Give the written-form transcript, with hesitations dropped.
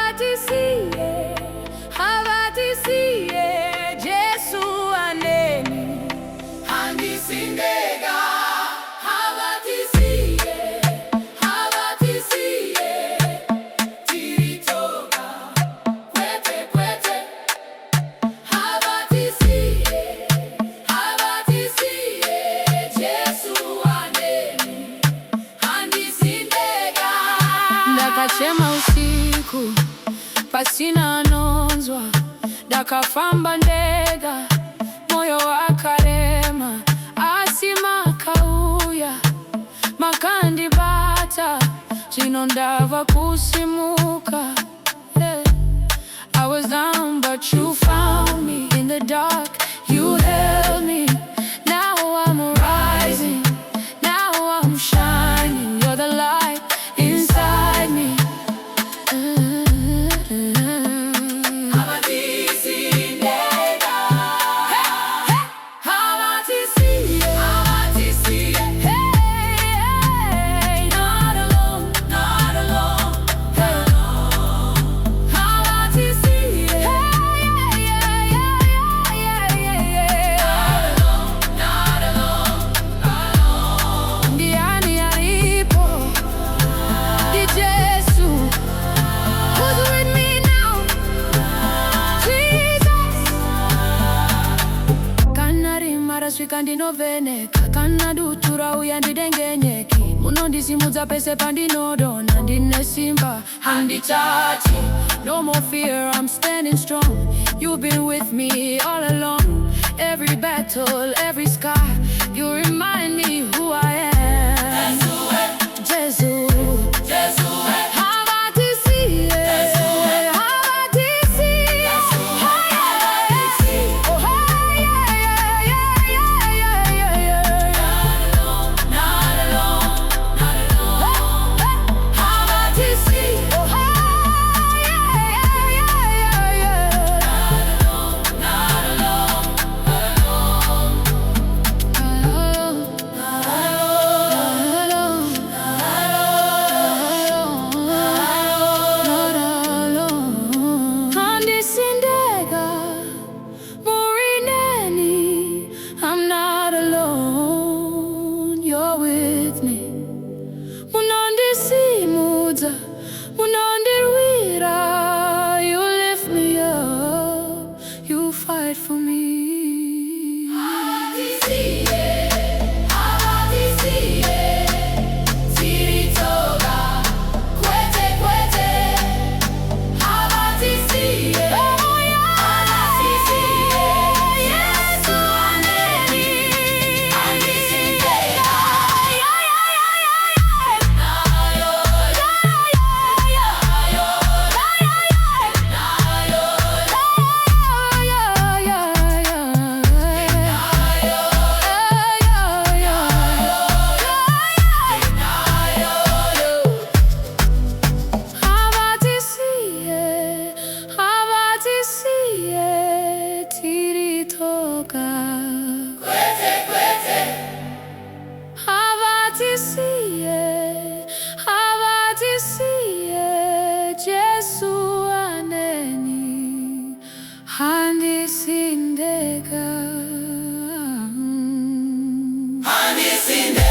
Havatisiye, Havatisiye, Jesu aneni, handisindega. Havatisiye, Havatisiye, tiritoka, kwete kwete. Havatisiye, Havatisiye, Jesu aneni, handisindega. Ndakachema usiku pasina nonzwa, dakafamba ndega, moyo wakarema, asima kauya, makandibata, chinondava kusimuka. Yeah. I was down but you found me in the dark, you held me. Now I'm rising, now I'm shining, you're the light inside me. Kandinovheneka kana dutura uya ndidengenyeki, munondisimudza pese pandinodona, ndine simba handitati. No more fear, I'm standing strong. You've been with me all along. Every battle, every scar, you remind me who I am. Jesu, Jesu, you lift me up, you fight for me. Havatisiye, Havatisiye, tiritoka, kwete kwete. Havatisiye, Havatisiye, Yesu aneni, handisindega. Havatisiye, Havatisiye, Jesu aneni, handisindega. Handisindega.